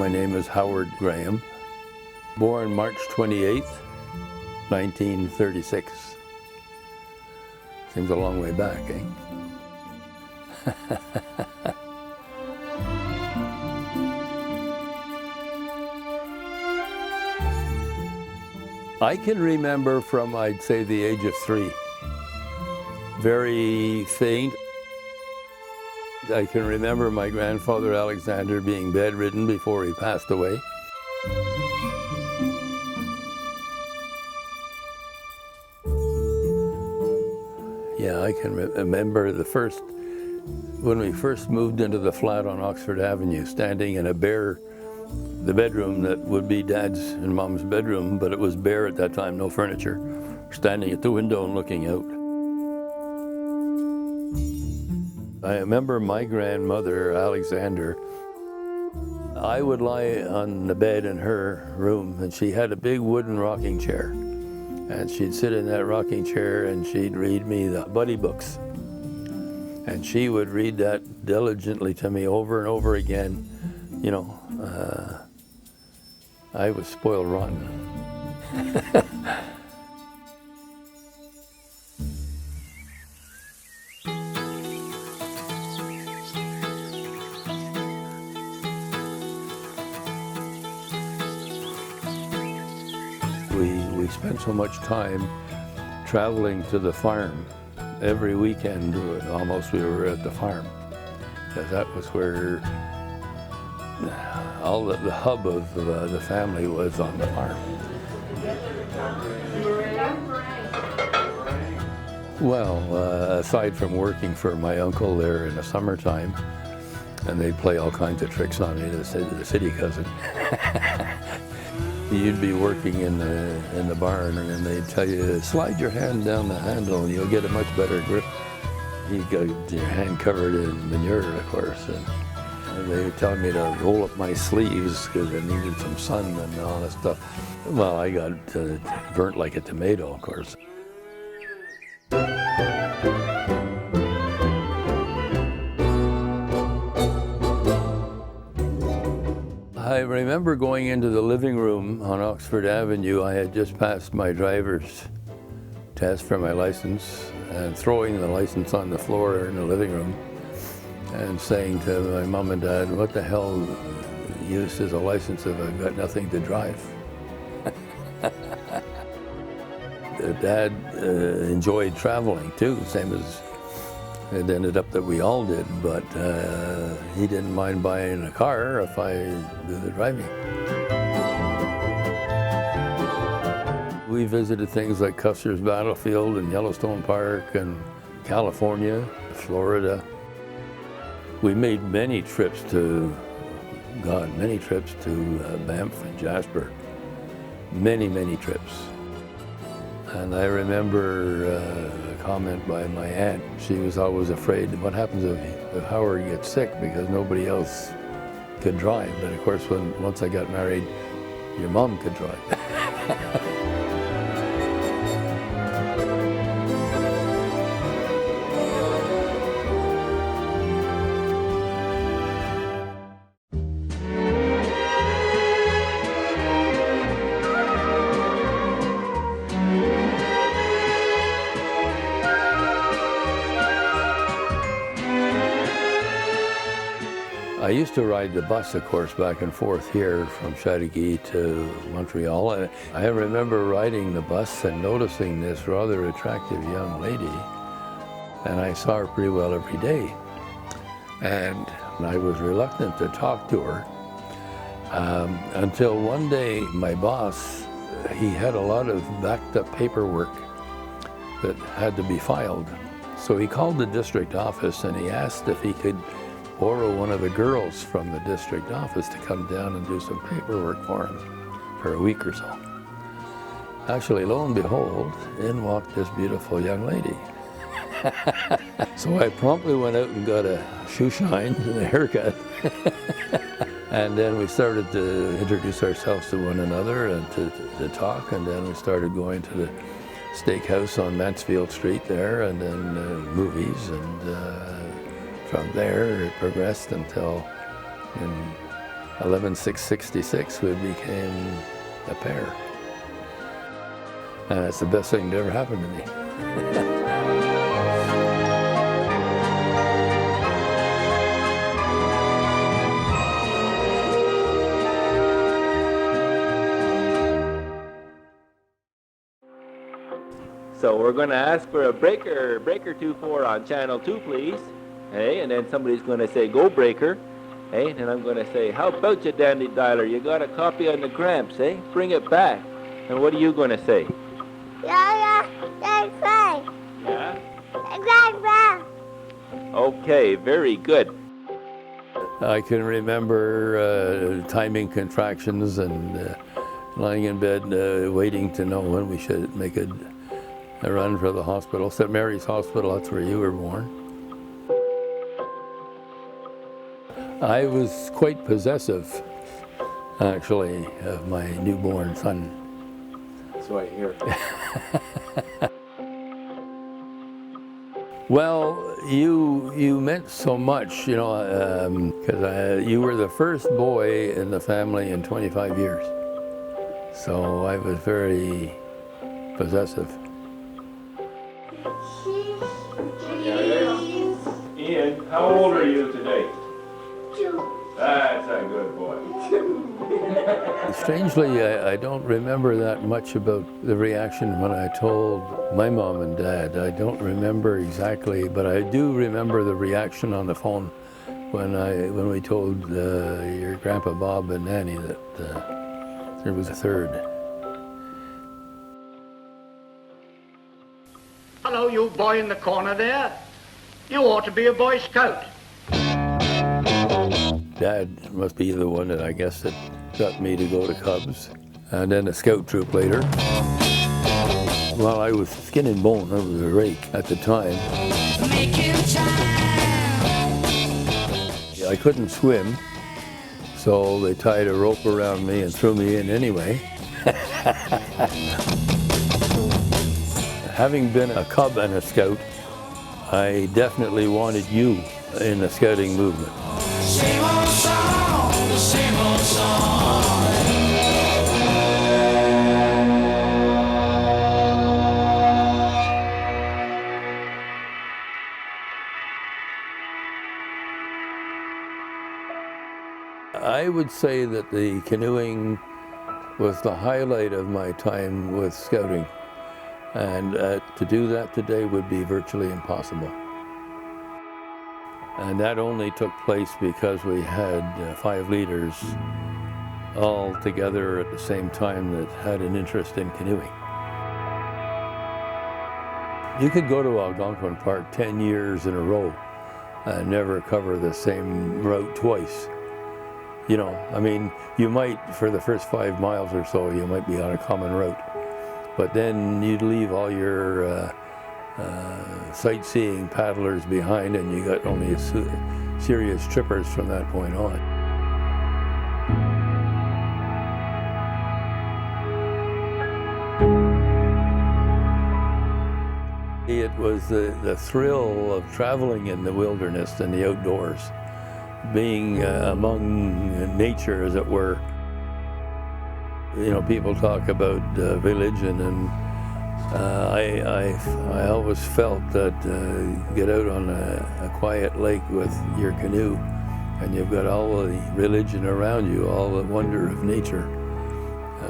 My name is Howard Graham, born March 28th, 1936. Seems a long way back, eh? I can remember from, I'd say, the age of 3. Very faint. I can remember my grandfather Alexander being bedridden before he passed away. Yeah, I can remember when we first moved into the flat on Oxford Avenue, standing in the bedroom that would be Dad's and Mom's bedroom, but it was bare at that time, no furniture, standing at the window and looking out. I remember my grandmother, Alexander. I would lie on the bed in her room, and she had a big wooden rocking chair. And she'd sit in that rocking chair and she'd read me the Buddy books. And she would read that diligently to me over and over again. You know, I was spoiled rotten. We spent so much time traveling to the farm. Every weekend, almost, we were at the farm. Because that was where all the hub of the family was, on the farm. Well, aside from working for my uncle there in the summertime, and they'd play all kinds of tricks on me, the city cousin. You'd be working in the barn, and then they'd tell you, slide your hand down the handle and you'll get a much better grip. You got your hand covered in manure, of course, and they were telling me to roll up my sleeves because I needed some sun and all that stuff. Well, I got burnt like a tomato, of course. I remember going into the living room on Oxford Avenue. I had just passed my driver's test for my license and throwing the license on the floor in the living room and saying to my mom and dad, what the hell use is a license if I've got nothing to drive? Dad enjoyed traveling too, same as it ended up that we all did, but he didn't mind buying a car if I did the driving. We visited things like Custer's Battlefield and Yellowstone Park and California, Florida. We made many trips to Banff and Jasper. Many, many trips. And I remember a comment by my aunt. She was always afraid, what happens if Howard gets sick, because nobody else could drive. But of course, once I got married, your mom could drive. I used to ride the bus, of course, back and forth here from Chateauguay to Montreal. And I remember riding the bus and noticing this rather attractive young lady, and I saw her pretty well every day. And I was reluctant to talk to her until one day my boss, he had a lot of backed up paperwork that had to be filed. So he called the district office and he asked if he could borrow one of the girls from the district office to come down and do some paperwork for him for a week or so. Actually, lo and behold, in walked this beautiful young lady. So I promptly went out and got a shoe shine and a haircut. And then we started to introduce ourselves to one another and to talk, and then we started going to the steakhouse on Mansfield Street there, and then movies, and from there it progressed until in 11/6/66, we became a pair. And it's the best thing that ever happened to me. So we're going to ask for a breaker 2-4 on channel 2, please. Hey, and then somebody's going to say, go breaker. Hey, and then I'm going to say, how about you, Dandy Dialer? You got a copy on the Gramps, eh? Bring it back. And what are you going to say? Yeah, that's right. Yeah? Right. Okay, very good. I can remember timing contractions and lying in bed waiting to know when we should make a run for the hospital. St. Mary's Hospital, that's where you were born. I was quite possessive, actually, of my newborn son. So I hear. Well, you meant so much, you know, because you were the first boy in the family in 25 years. So I was very possessive. Ian, how old are you today? 2. That's a good boy. Strangely, I don't remember that much about the reaction when I told my mom and dad. I don't remember exactly, but I do remember the reaction on the phone when we told your Grandpa Bob and Nanny that there was a third. Hello, you boy in the corner there. You ought to be a Boy Scout. Dad must be the one that I guess that got me to go to Cubs, and then a scout troop later. Well, I was skin and bone. I was a rake at the time. I couldn't swim, so they tied a rope around me and threw me in anyway. Having been a Cub and a Scout, I definitely wanted you in the scouting movement. Same old song, the same old song. I would say that the canoeing was the highlight of my time with scouting. And to do that today would be virtually impossible. And that only took place because we had 5 leaders all together at the same time that had an interest in canoeing. You could go to Algonquin Park 10 years in a row and never cover the same route twice. You know, I mean, you might, for the first 5 miles or so, you might be on a common route. But then you'd leave all your sightseeing paddlers behind, and you got only serious trippers from that point on. It was the thrill of traveling in the wilderness and the outdoors, being among nature, as it were. You know, people talk about religion, and I always felt that get out on a quiet lake with your canoe, and you've got all the religion around you, all the wonder of nature,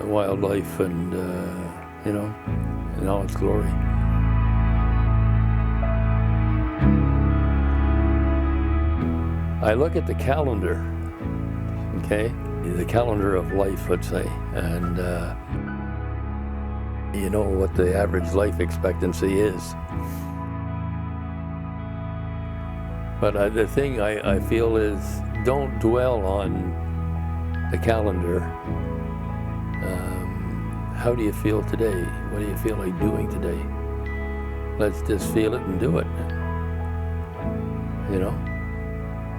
wildlife, and you know, in all its glory. I look at the calendar, okay? The calendar of life, let's say, and you know what the average life expectancy is. But the thing I feel is, don't dwell on the calendar. How do you feel today? What do you feel like doing today? Let's just feel it and do it. You know?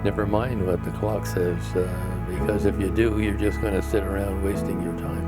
Never mind what the clock says, because if you do, you're just going to sit around wasting your time.